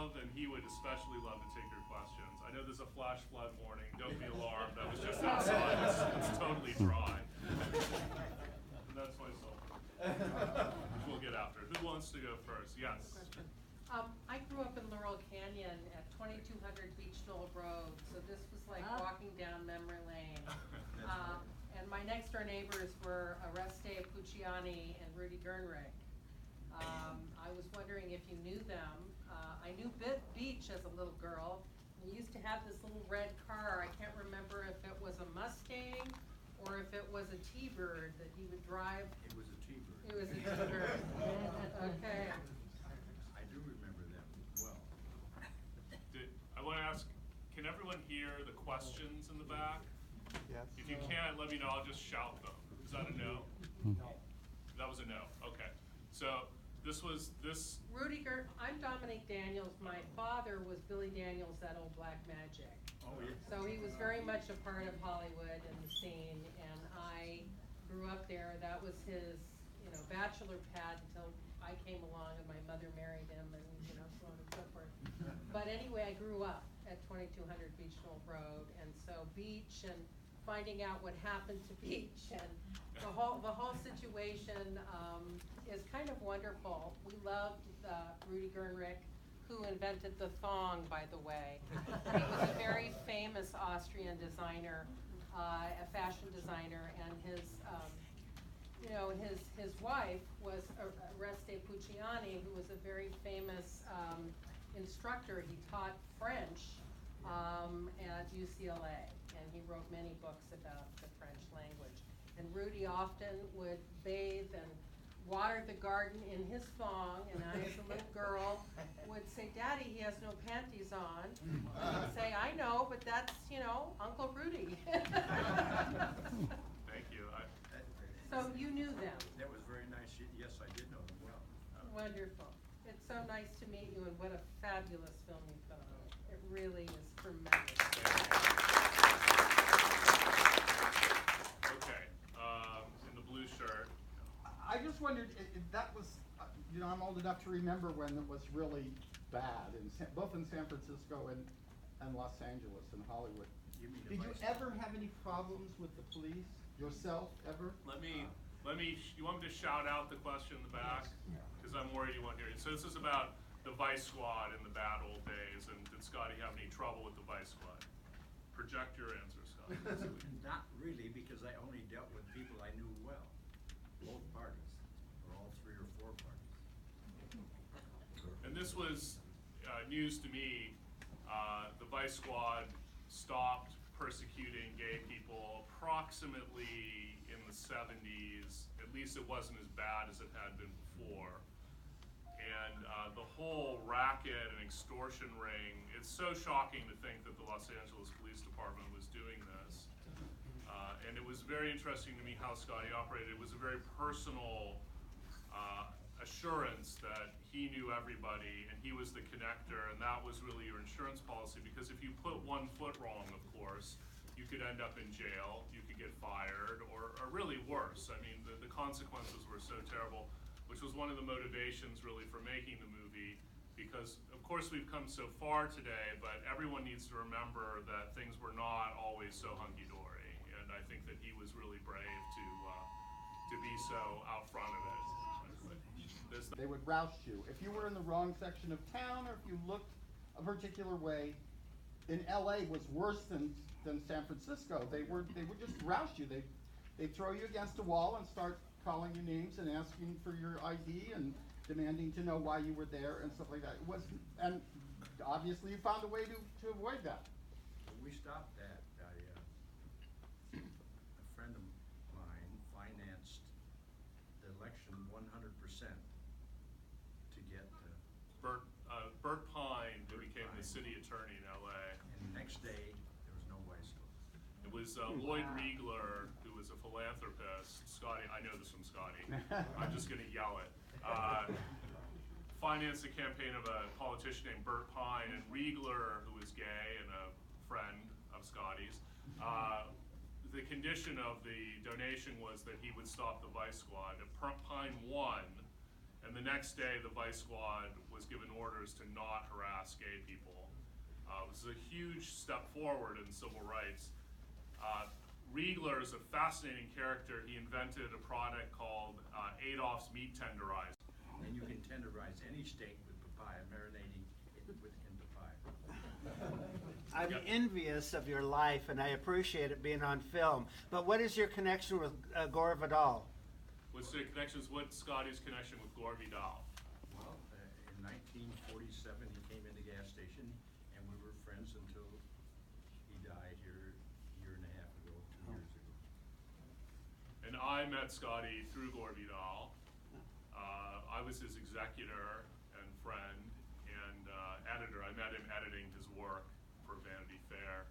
love, and he would especially love to take your questions. I know there's a flash flood warning. Don't be alarmed. That was just outside. It's totally dry. And that's my soul. Which we'll get after. Who wants to go first? Yes. I grew up in Laurel Canyon at 2200 Beach Knoll Road, so this was like walking down memory lane. And my next door neighbors were Oreste Pucciani and Rudy Gernrich. I was wondering if you knew them. I knew Beach as a little girl. He used to have this little red car. I can't remember if it was a Mustang or if it was a T-Bird that he would drive. It was a T-Bird. It was a T-Bird. Okay. I do remember them well. I want to ask, can everyone hear the questions in the back? Yes. If you can't, let me know. I'll just shout them. Is that a no? No. That was a no. Okay. So I'm Dominique Daniels. My father was Billy Daniels, that old Black Magic. Oh, yeah. So he was very much a part of Hollywood and the scene, and I grew up there. That was his, bachelor pad until I came along and my mother married him, and so on and so forth. But anyway, I grew up at 2200 Beach Knoll Road, and so Beach and finding out what happened to Beach and the whole situation is kind of wonderful. We loved Rudy Gernrich, who invented the thong, by the way. He was a very famous Austrian designer, a fashion designer, and his wife was Oreste Pucciani, who was a very famous instructor. He taught French at UCLA, and he wrote many books about the French language. And Rudy often would bathe and water the garden in his thong, and I, as a little girl, would say, "Daddy, he has no panties on." He'd say, "I know, but that's, Uncle Rudy." thank you. So you knew them. That was very nice. Yes, I did know them well. Wonderful. It's so nice to meet you, and what a fabulous film you put on. It really is tremendous. Okay. In the blue shirt. I just wondered if that was, I'm old enough to remember when it was really bad, both in San Francisco and Los Angeles and Hollywood. Did you ever have any problems with the police yourself, ever? You want me to shout out the question in the back? Because I'm worried you won't hear it. So this is about the Vice Squad in the bad old days, and did Scotty have any trouble with the Vice Squad? Project your answer, Scotty. Not really, because I only dealt with people I knew well. Both parties, or all three or four parties. And this was news to me. The Vice Squad stopped persecuting gay people approximately in the 70s. At least it wasn't as bad as it had been before. And the whole racket and extortion ring, it's so shocking to think that the Los Angeles Police Department was doing this. And it was very interesting to me how Scotty operated. It was a very personal assurance that he knew everybody and he was the connector, and that was really your insurance policy, because if you put one foot wrong, of course, you could end up in jail, you could get fired, or really worse. I mean, the consequences were so terrible, which was one of the motivations really for making the movie, because of course we've come so far today, but everyone needs to remember that things were not always so hunky-dory, and I think that he was really brave to be so out front of it. They would roust you. If you were in the wrong section of town, or if you looked a particular way, in LA was worse than San Francisco. They would just roust you. They'd throw you against a wall and start calling you names and asking for your ID and demanding to know why you were there and stuff like that. And obviously you found a way to avoid that. We stopped that. A friend of mine financed the election 100% to get Bert Pine, who became the city attorney in LA. And the next day, there was no Vice Squad. It was Lloyd Riegler, who was a philanthropist. Scotty, I know this from Scotty. I'm just going to yell it. Financed the campaign of a politician named Bert Pine, and Riegler, who was gay and a friend of Scotty's, the condition of the donation was that he would stop the Vice Squad. Pine won, And the next day, the Vice Squad was given orders to not harass gay people. This is a huge step forward in civil rights. Riegler is a fascinating character. He invented a product called Adolph's Meat Tenderizer. And you can tenderize any steak with papaya, marinating it in papaya. I'm Yep. envious of your life, and I appreciate it being on film. But what is your connection with Gore Vidal? What's the connections? What's Scotty's connection with Gore Vidal? Well, in 1947, he came in the gas station, and we were friends until he died here a year and a half ago, 2 years ago. And I met Scotty through Gore Vidal. I was his executor and friend and editor. I met him editing his work for Vanity Fair.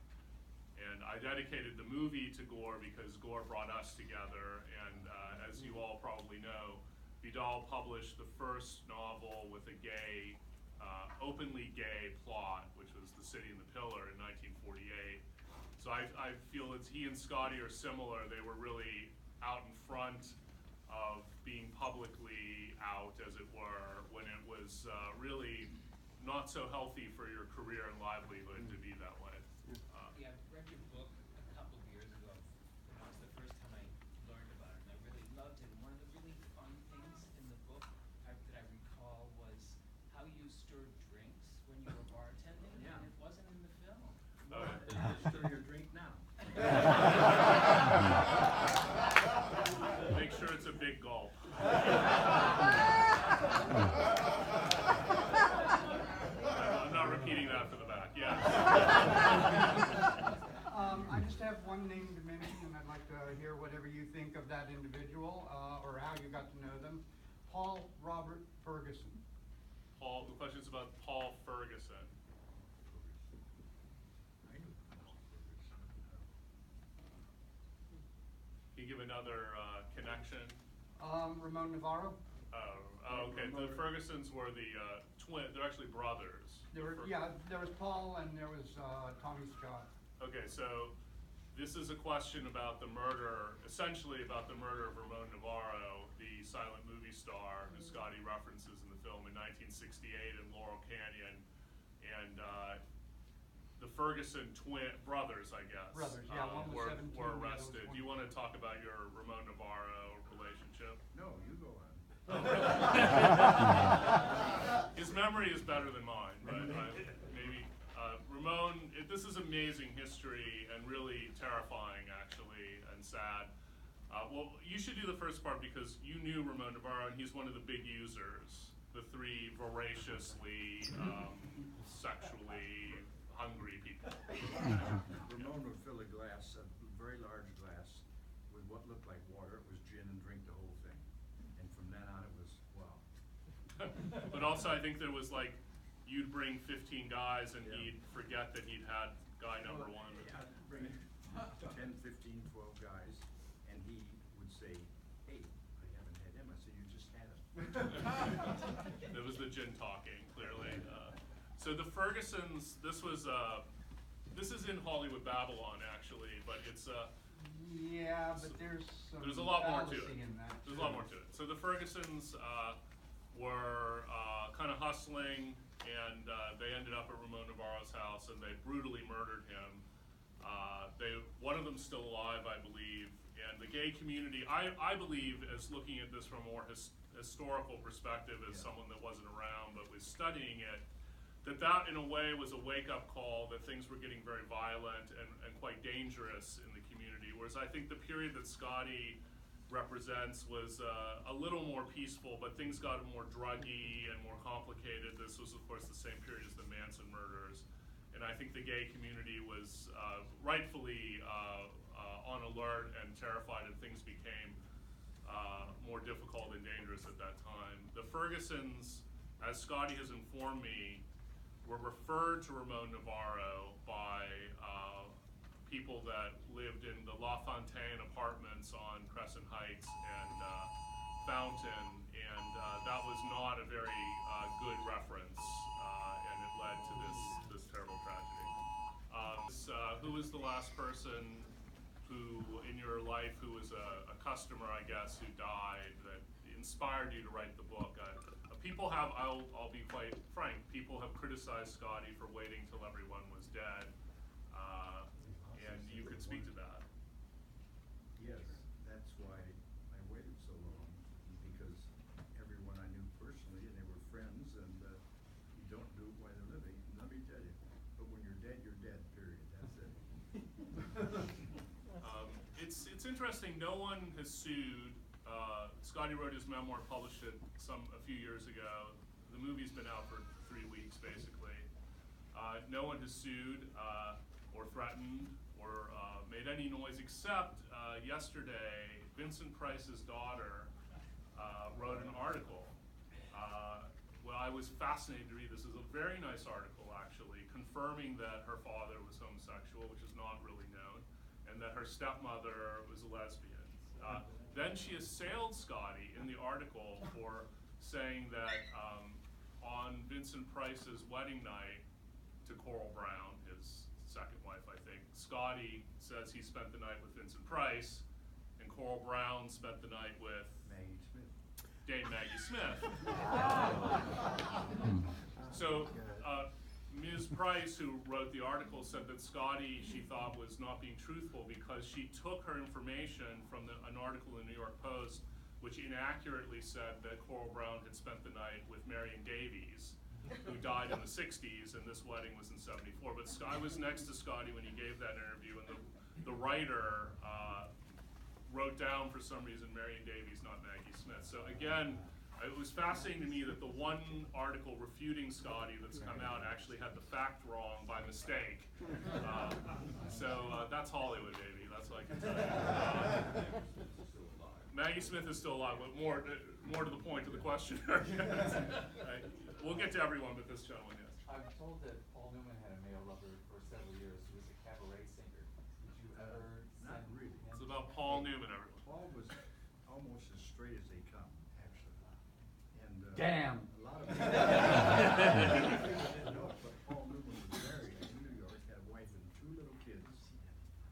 And I dedicated the movie to Gore because Gore brought us together. And as you all probably know, Vidal published the first novel with a gay, openly gay plot, which was The City and the Pillar in 1948. So I feel that he and Scotty are similar. They were really out in front of being publicly out, as it were, when it was really not so healthy for your career and livelihood to be that way. Yeah, I read your book a couple of years ago, and that was the first time I learned about it, and I really loved it. And one of the really fun things in the book that I recall was how you stirred drinks when you were bartending, Yeah. and it wasn't in the film. Stir your drink now. Make sure it's a big gulp. I'm not repeating that for the back. Yeah. I just have one name to mention, and I'd like to hear whatever you think of that individual, or how you got to know them. Paul Robert Ferguson. Paul, the question's about Paul Ferguson. I knew Paul Ferguson. Can you give another connection? Ramon Navarro. Oh, okay. The Fergusons were the twin. They're actually brothers. There was Paul and there was Tommy Scott. Okay, so this is a question about the murder, essentially about the murder of Ramon Navarro, the silent movie star who Scotty references in the film in 1968 in Laurel Canyon. And the Ferguson brothers, I guess, Brothers, yeah, one was 17, were the other was arrested. Do you want to talk about your Ramon Navarro relationship? No, you go on. His memory is better than mine, but maybe Ramon. This is amazing history and really terrifying, actually, and sad. Well, you should do the first part because you knew Ramon Navarro, and he's one of the big users. The three voraciously, sexually hungry people. Ramon would fill a glass, a very large glass, with what looked like water. It was gin, and drink the whole thing. And from then on, it was wow. But also, I think there was like, you'd bring 15 guys, and Yeah. he'd forget that he'd had guy number one. Yeah, I'd bring 10, 15, 12 guys, and he would say, "Hey, I haven't had him." I said, "You just had him." There was the gin talking, clearly. So the Fergusons, this is in Hollywood Babylon, actually, but it's Yeah, but there's some there's a lot more to fallacy it. in that. There's a lot more to it. So the Fergusons were kind of hustling, and they ended up at Ramon Navarro's house, and they brutally murdered him. One of them's still alive, I believe, and the gay community, I believe, as looking at this from a more historical perspective, as someone that wasn't around but was studying it, that in a way was a wake-up call that things were getting very violent and quite dangerous in the community, whereas I think the period that Scotty represents was a little more peaceful, but things got more druggy and more complicated. This was, of course, the same period as the Manson murders, and I think the gay community was rightfully on alert and terrified, and things became more difficult and dangerous at that time. The Fergusons, as Scotty has informed me, were referred to Ramon Navarro by people that lived in the La Fontaine apartments on Crescent Heights and Fountain, and that was not a very good reference, and it led to this terrible tragedy. Who was the last person who, in your life, who was a customer, I guess, who died that inspired you to write the book? People have, I'll be quite frank, people have criticized Scotty for waiting till everyone was dead, and you could speak to that. Yes, that's why I waited so long, because everyone I knew personally, and they were friends, and you don't do it while they're living. Let me tell you, but when you're dead, period, that's it. It's interesting, no one has sued. Scotty wrote his memoir, published it a few years ago. The movie's been out for 3 weeks, basically. No one has sued or threatened or made any noise except yesterday, Vincent Price's daughter wrote an article. Well, I was fascinated to read this. It's a very nice article, actually, confirming that her father was homosexual, which is not really known, and that her stepmother was a lesbian. Then she assailed Scotty in the article for saying that on Vincent Price's wedding night to Coral Brown, his second wife, I think, Scotty says he spent the night with Vincent Price, and Coral Brown spent the night with Maggie Smith. Dame Maggie Smith. So, Ms. Price, who wrote the article, said that Scotty, she thought, was not being truthful because she took her information from an article in the New York Post, which inaccurately said that Coral Brown had spent the night with Marion Davies, who died in the 60s, and this wedding was in 74. But I was next to Scotty when he gave that interview, and the writer wrote down, for some reason, Marion Davies, not Maggie Smith. So again, it was fascinating to me that the one article refuting Scotty that's come out actually had the fact wrong by mistake. That's Hollywood, baby. That's what I can tell you. Maggie Smith is still alive, but more to the point of the question. Right. We'll get to everyone, but this gentleman, yes. I'm told that Paul Newman had a male lover for several years who was a cabaret singer. Did you ever Not send really. him? It's about Paul Newman, everyone. Paul was almost as straight as they come, actually. And, Damn. a lot of no, but Paul Newman was married in New York, had a wife and 2 little kids,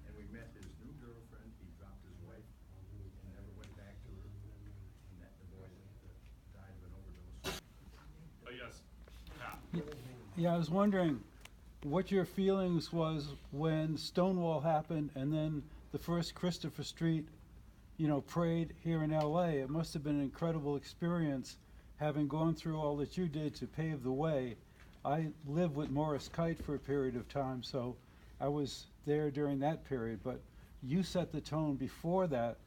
and we met his new girlfriend. He dropped his wife and never went back to her, and that the boy died of an overdose. Yes, Pat. Yeah, I was wondering what your feelings was when Stonewall happened and then the first Christopher Street, parade here in LA. It must have been an incredible experience having gone through all that you did to pave the way. I lived with Morris Kite for a period of time, so I was there during that period, but you set the tone before that.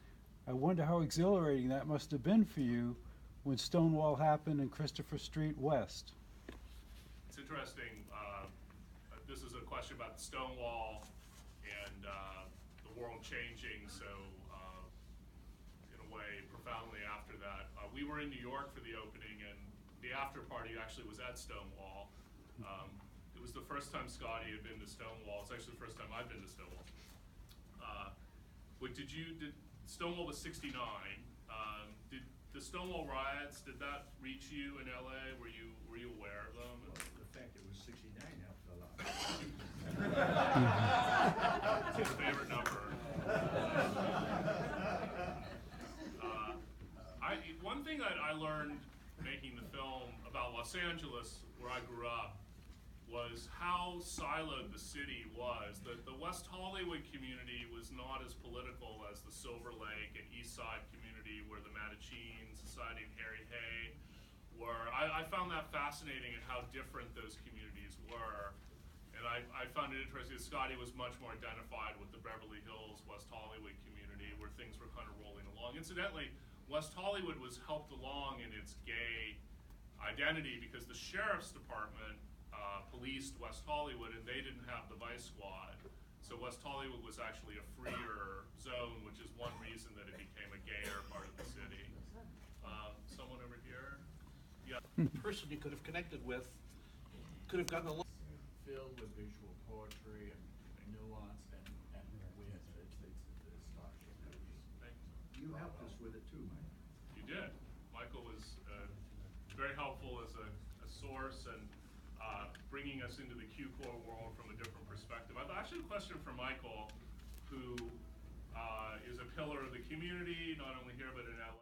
I wonder how exhilarating that must have been for you when Stonewall happened and Christopher Street West. It's interesting. This is a question about Stonewall and the world changing so, in a way, profoundly after that. We were in New York for the opening, and the after party actually was at Stonewall. It was the first time Scotty had been to Stonewall. It's actually the first time I've been to Stonewall. Stonewall was 69. Did the Stonewall riots, did that reach you in LA? Were you aware of them? Well, the fact it was 69 helped a lot. It's his favorite number. One thing that I learned making the film about Los Angeles, where I grew up, was how siloed the city was. The West Hollywood community was not as political as the Silver Lake and East Side community, where the Mattachine Society and Harry Hay were. I found that fascinating at how different those communities were. And I found it interesting that Scotty was much more identified with the Beverly Hills, West Hollywood community, where things were kind of rolling along. Incidentally, West Hollywood was helped along in its gay identity because the sheriff's department policed West Hollywood, and they didn't have the Vice Squad. So West Hollywood was actually a freer zone, which is one reason that it became a gayer part of the city. Someone over here? Yeah. Person you could have connected with could have gotten along. Filled with visual poetry and nuance and wit. It's astonishing. You helped us with it too, Mike. You did. Michael was very helpful as a source and bringing us into the Q-Core world from a different perspective. I've actually a question for Michael, who is a pillar of the community, not only here but in LA.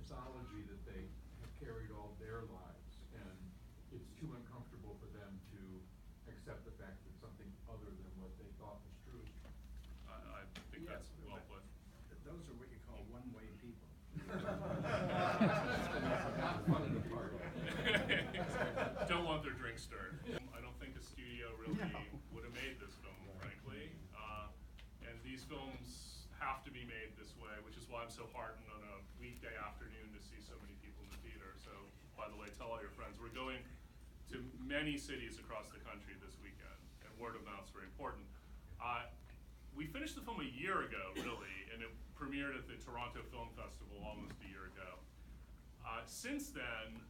mythology that they have carried all their lives, and it's too uncomfortable for them to accept the fact that something other than what they thought was true is true. I think Yeah, that's well but put. Those are what you call one-way people. Not fun at a party. Don't want their drink stirred. I don't think a studio really No. would have made this film, frankly. And these films have to be made this way, which is why I'm so heartened on a weekday afternoon to see so many people in the theater. So, by the way, tell all your friends. We're going to many cities across the country this weekend, and word of mouth is very important. We finished the film a year ago, really, and it premiered at the Toronto Film Festival almost a year ago. Since then,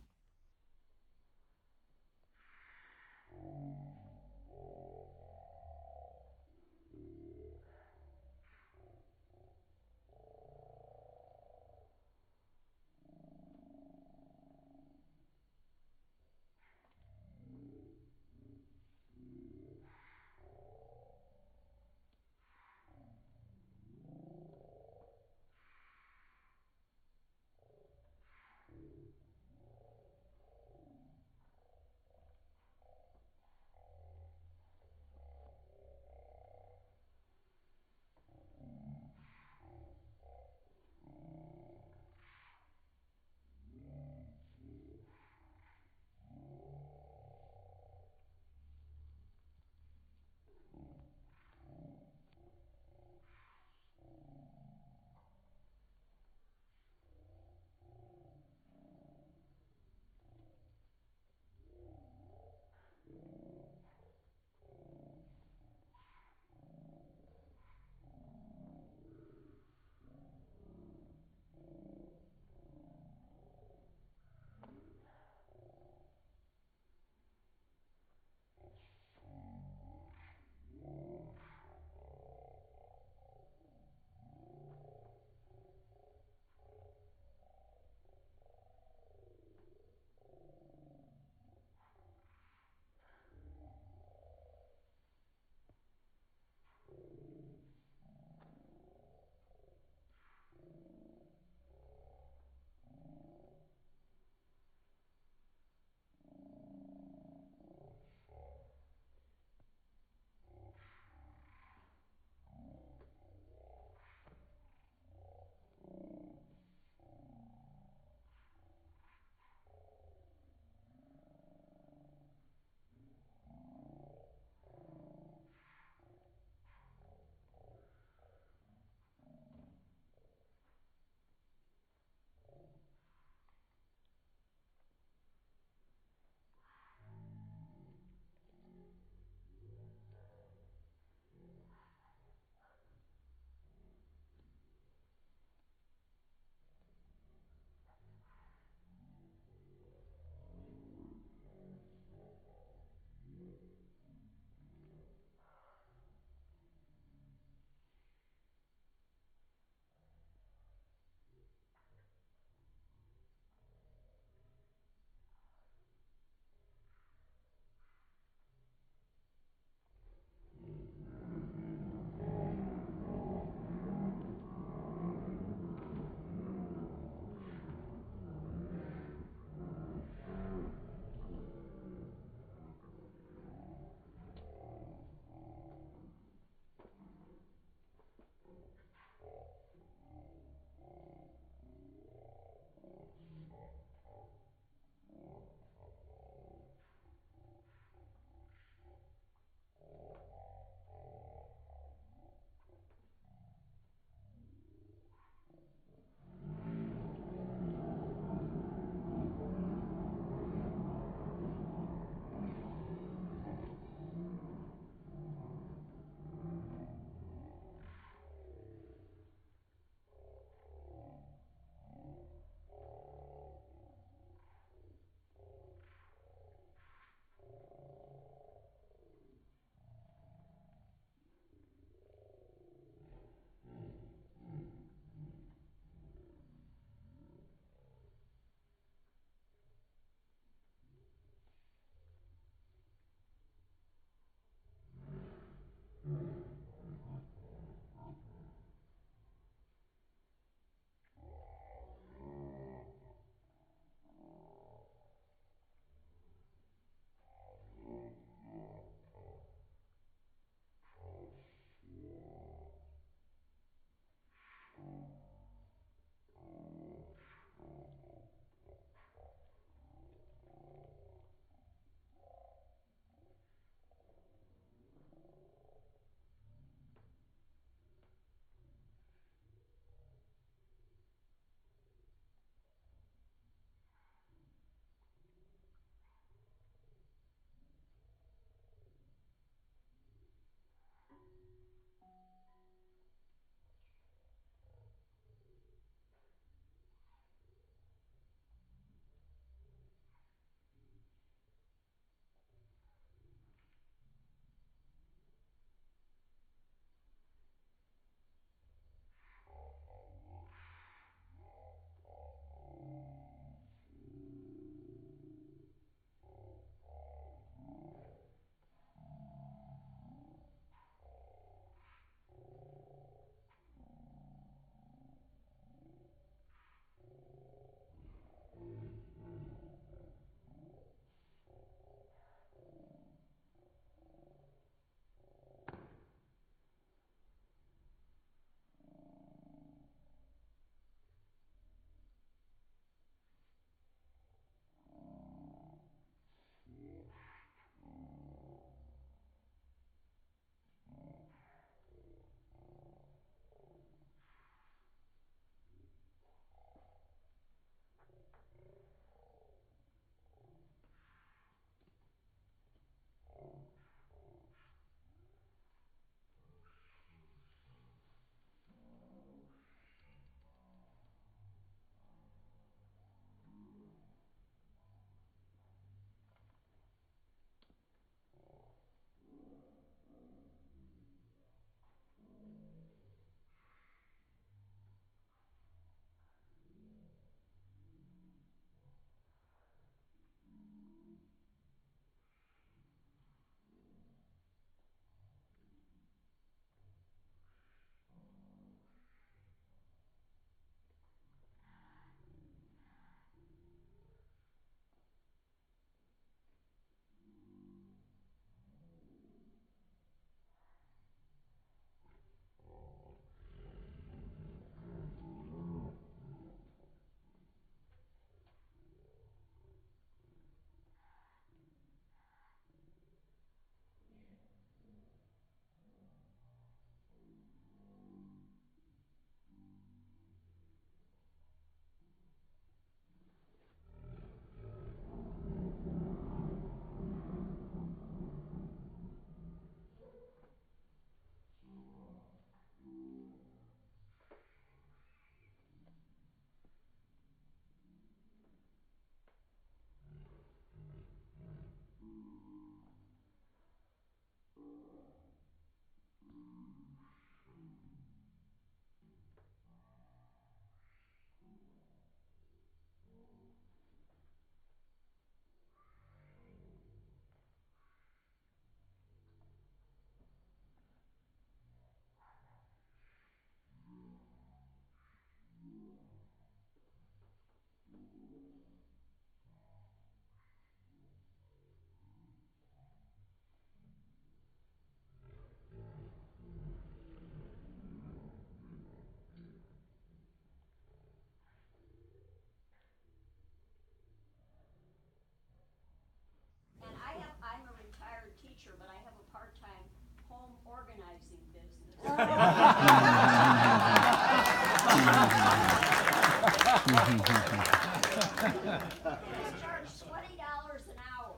Charge $20 an hour.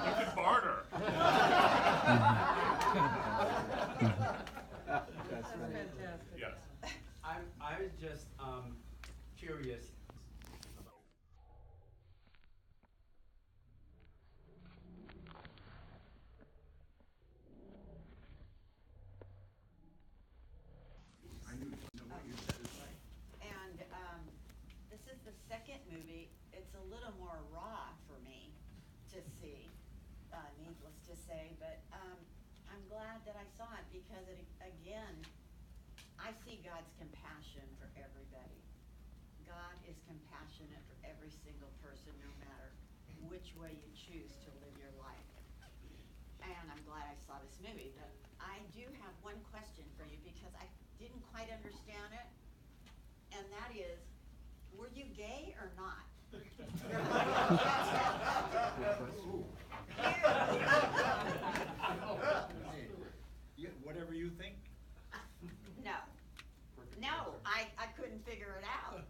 You could barter. That's fantastic. Yes. I was just curious. I knew what you said is right. And this is the second movie. It's a little more raw for me to see, needless to say. But I'm glad that I saw it because, again, I see God's compassion for everybody. God is compassionate for every single person, no matter which way you choose to live your life. And I'm glad I saw this movie. But I do have one question for you because I didn't quite understand it. And that is, were you gay or not? Yeah, whatever you think. No. No, I couldn't figure it out.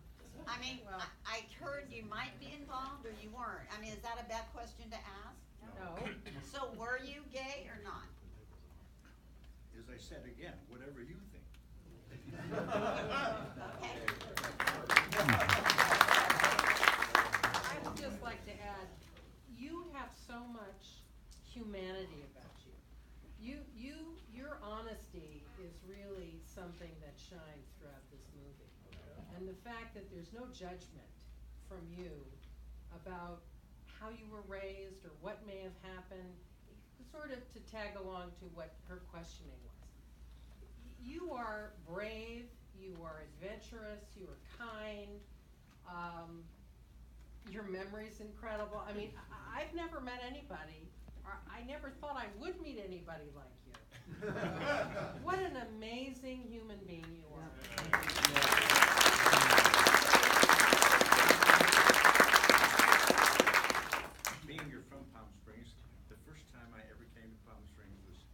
I mean, I heard you might be involved or you weren't. I mean, is that a bad question to ask? No. So were you gay or not? As I said again, whatever you think. Okay. I would just like to add, you have so much humanity about you. Your honesty is really something that shines throughout this movie. And the fact that there's no judgment from you about how you were raised or what may have happened, sort of to tag along to what her questioning was. You are brave, you are adventurous, you are kind, your memory's incredible. I mean, I've never met anybody, or I never thought I would meet anybody like you. What an amazing human being you are. Being you're from Palm Springs, the first time I ever came to Palm Springs was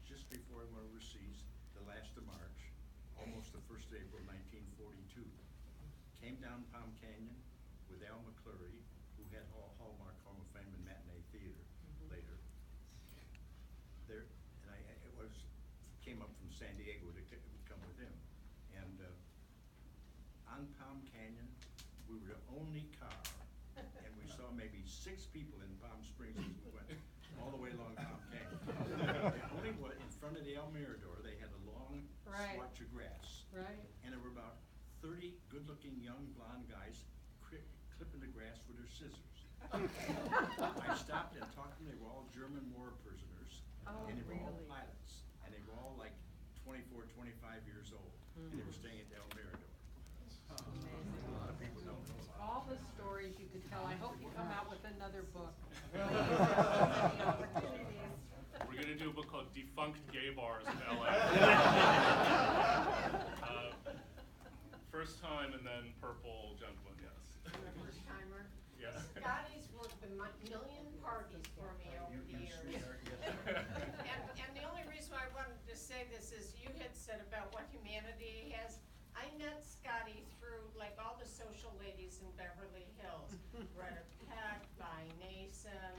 just before I went overseas, the last of March, almost the 1st of April 1942. Came down Palm Canyon with Al McClurry, who had Hallmark Hall of Fame and Matinee Theater later. There, and I came up from San Diego to come with him. And on Palm Canyon, we were the only car, and we saw maybe 6 people in Palm Springs as we went all the way along Palm Canyon. The only one in front of the El Mirador, they had a long Right. swatch of grass. Right. And there were about 30 good-looking young blonde guys clipping the grass with their scissors. I stopped and talked to them. They were all German war prisoners. Oh, And they were all really? pilots. And they were all like 24, 25 years old. And they were staying at El Mirador. Amazing. A lot of people don't know about All the stories you could tell. I hope you come out with another book. Please, many opportunities. We're gonna do a book called Defunct Gay Bars in LA. First time and then purple gentleman, yes. First timer. Yeah. Scotty's worked a million parties for me over the years. And the only reason I wanted to say this is you had said about what humanity has. I met Scotty through like all the social ladies in Beverly Hills. Retta Peck, Vi Nason,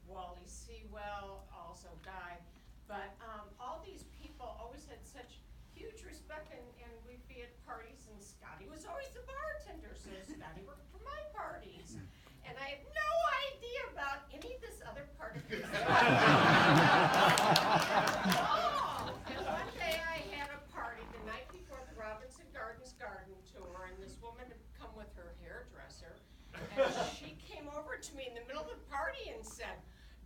Wally Sewell, also died. But all these people always had such huge respect, and we'd be at parties, and Scotty was always the bartender, so Scotty worked for my parties. And I had no idea about any of this other part of his life. Oh, and one day I had a party the night before the Robinson Gardens garden tour, and this woman had come with her hairdresser, and she came over to me in the middle of the party and said,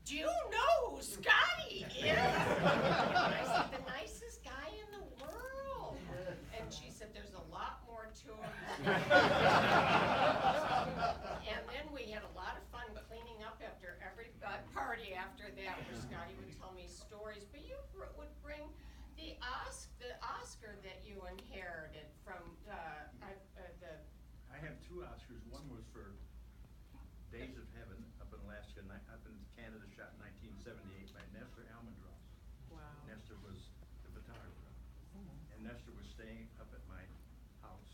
"Do you know who Scotty is?" And I said, "The nicest guy in the world." And she said, "There's a lot more to him." And then we had a lot of fun cleaning up after every party after that, where Scotty would tell me stories. But you would bring the Oscar that you inherited from the. I have 2 Oscars. One was for Days of Heaven up in Alaska, up in Canada, shot in 1978 by Nestor Almendroz. Wow. Nestor was the cinematographer. And Nestor was staying up at my house.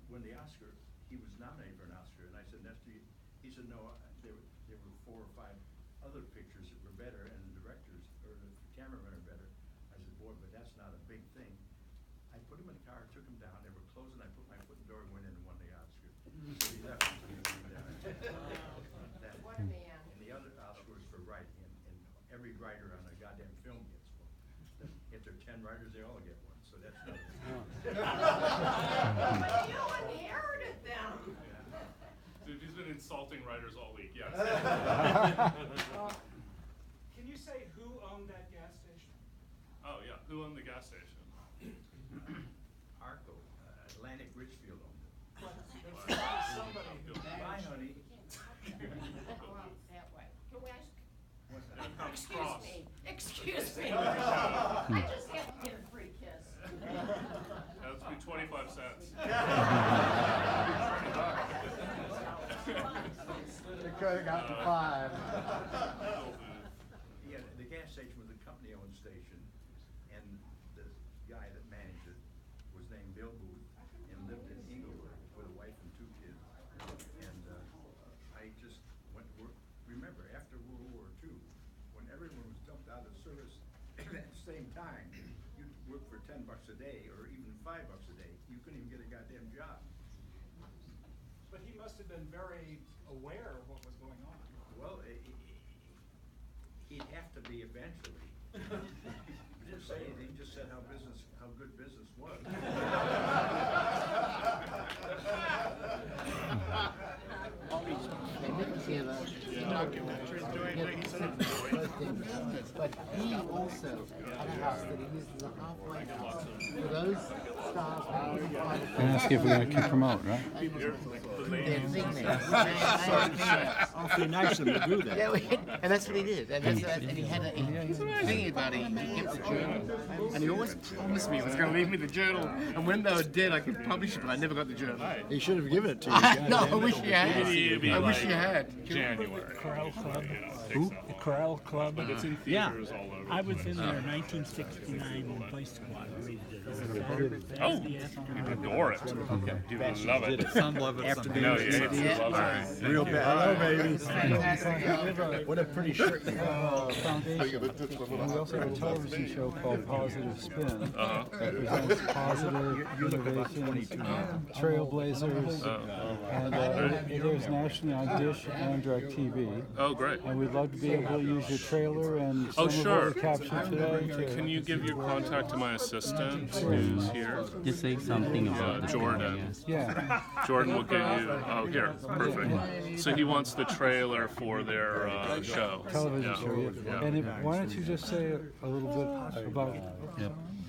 When the Oscar, he was nominated for an Oscar, and I said, Nestor, he said, no, there were 4 or 5 other pictures that were better, and the directors, or the cameramen are better. I said, boy, but that's not a big thing. I put him in the car, took him down, they were closing, I put my foot in the door, went in and won the Oscar. So he left. What a man. And the other Oscar was for writing, and every writer on a goddamn film gets one. If there are 10 writers, they all get one, so that's not. But you inherited them. Dude, he's been insulting writers all week, yes. Can you say who owned that gas station? Oh, yeah, who owned the gas station? Arco, Atlantic Richfield owned it. Somebody who Bye, honey. Well, that way. Can we ask? What's that? Excuse me. Excuse me. I just have to get a free kiss. That's be 25 cents. They could've got to 5. Yeah, the gas station was a company-owned station, and the guy that managed it was named Bill Booth and lived in Inglewood with a wife and 2 kids. And I just went to work. Remember, after World War II, when everyone was dumped out of service at the same time, you'd work for $10 a day or even $5 a day. You couldn't even get a goddamn job. But he must have been very aware of what was going on. Well, he'd have to be eventually. He didn't say anything, he just said how good business was. But he also had a house that he used as a halfway house for those stars. And ask if we're going to kick them out, right? Awfully nice of him to do that. Yeah, and that's what he did. And he had a thinking about it. He kept the journal, and he always promised me he was going to leave me the journal. And when they were dead, I could publish it, but I never got the journal. He should have given it to you. No, I wish he had. Maybe I wish like he had. January. Corral Club. Who? The Corral Club. But it's in Yeah, theaters all over. I was in there 1969 when Vice Squad rated it. Oh, you'd adore it. Okay. You would love it. Some love it, After some the No, hate you it. hate it. Love it. Real bad. Hello, baby. Fantastic. What a pretty shirt you have. Foundation. We also have a television show called Positive Spin that presents positive innovations, trailblazers, and it airs nationally on Dish and DirecTV. Oh, great. And we'd love to be able to use your trailer and some Oh, of sure. what we captured today. Can you give your contact to my assistant who's here? Just say something about the Jordan. Yeah. Jordan will give you. Oh, here, perfect. So he wants the trailer for their show. Television Yeah. show, yeah. And why don't you just say a little bit about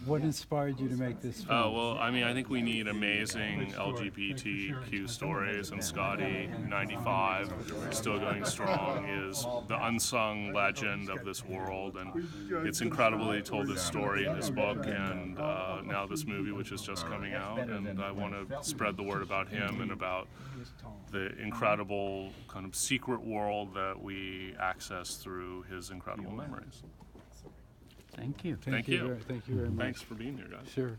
what inspired you to make this film? Oh, well, I mean, I think we need amazing LGBTQ stories, and Scotty, 95, still going strong, is the unsung legend of this world, and it's incredible that he told this story in his book, and now this movie, which is just coming out, and I want to spread the word about him and about the incredible kind of secret world that we access through his incredible memories. Thank you. Thank you. Thank you very much. Thanks for being here, guys. Sure.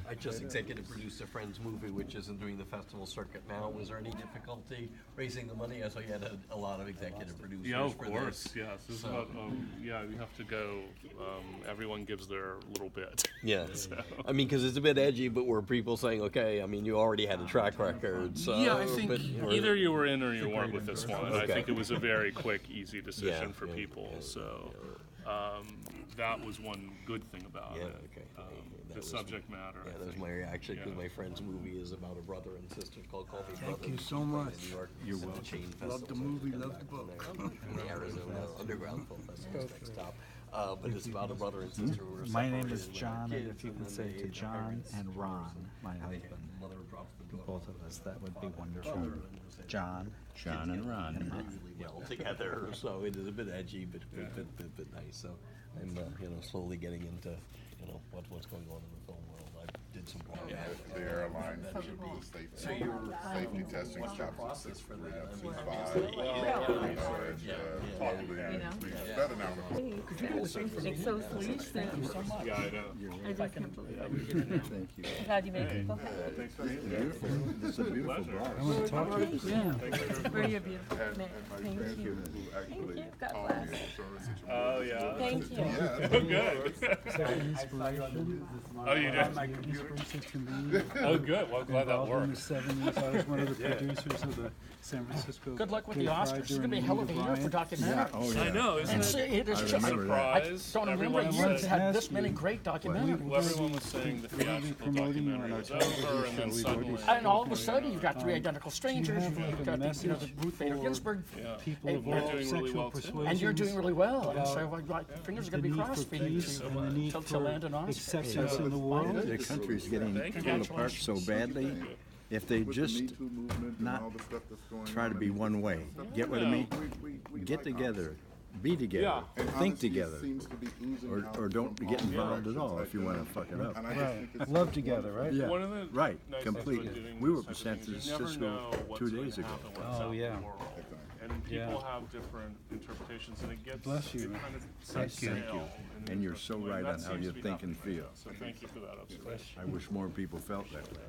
I just executive produced a Friends movie, which isn't doing the festival circuit now. Was there any difficulty raising the money? I saw you had a lot of executive producers. Yeah, of for course. This. Yes. This So- is about, yeah, you have to go. Everyone gives their little bit. Yeah, So. I mean, because it's a bit edgy, but were people saying, okay, I mean, you already had a track record, so... Yeah, I think but, either you were in or you weren't with this one. I Okay. think it was a very quick, easy decision Yeah, for yeah, people. yeah, So that was one good thing about Yeah, it. okay. The That was- subject matter. Yeah, I that was think. my reaction, because Yeah. my friend's movie is about a brother and sister called Coffee Brothers. Thank you so much. In New York, You're it's a welcome. chain Love the festival, so movie, it's love the come book. back from the Arizona Underground Film Festival is next stop. But it's about a brother and sister who were My name is separated when they were John, and kids, if you and can then say they- to the John parents and Ron, my they- husband, mother drops the daughter. both of us, that would be wonderful. Father and was a- John. John and Ron. Really well together, so it is a bit edgy, but nice. So I'm slowly getting into what's going on in the film world. I did some blog. There, line. That should be. So you're safety testing stops process at for 3 that. through I 5. mean, Probably better now. Could you do the same for me? It's so sweet. Thank you so much. Yeah, I know. I just can't believe Thank you. it. How do you make people happy? Thanks for being here. Beautiful. It's a beautiful blouse. I want to talk to you. Yeah. Thanks for For your beautiful And man. my Thank grandkids you. who actually God called bless. me and showed us that you Oh, yeah. Thank you. Yeah. Oh, good. Second inspiration. Oh, you did? Inspiration to me. Oh, good. Well, glad that Involved in the worked. 70s. I was one of the producers of the San Francisco. Good luck with Gay the Pride Oscars. It's during gonna be a the hell of a Anita year for Bryant. documentaries. Oh, yeah. I know, isn't And it? see, it is I just, remember that. I Surprise. don't remember a Everyone year that's said- had this Ask many you. great Well, documentaries. Well, everyone was saying the We're gonna be theatrical promoting you on documentary our was television over, and show. then We've suddenly. already And all of a sudden, you've got three identical Do you strangers, have you've like a got the, message the Ruth Bader for Ginsburg, Yeah. people Hey, of you're all doing really sexual well, too. persuasions? and you're doing really well. And about so, fingers are the going to be need crossed for for you peace and the need to land an for Oscar. acceptance in the world. The country's getting Thank torn you. apart so badly. If they With the just Me Too movement and not all the stuff that's going try on to be and one way, get what I mean? Get together, be together, Yeah. And think honesty together, seems to be oozing out or don't from get all involved at directions. all I if you feel want like. to fuck it up. And I just think it's Love together, right? Yeah, One of the right, nice things about completely. doing We these were type of San things, you never Francisco know what's 2 going days to ago. happen when it's Oh, out in yeah. the world. And Yeah. people have different interpretations, and it gets Bless you. it kind of Thank sets you. sail in And you're interesting so way. right That on how seems you to be think and happening right feel. now. So thank you for that observation. I wish more people felt that way.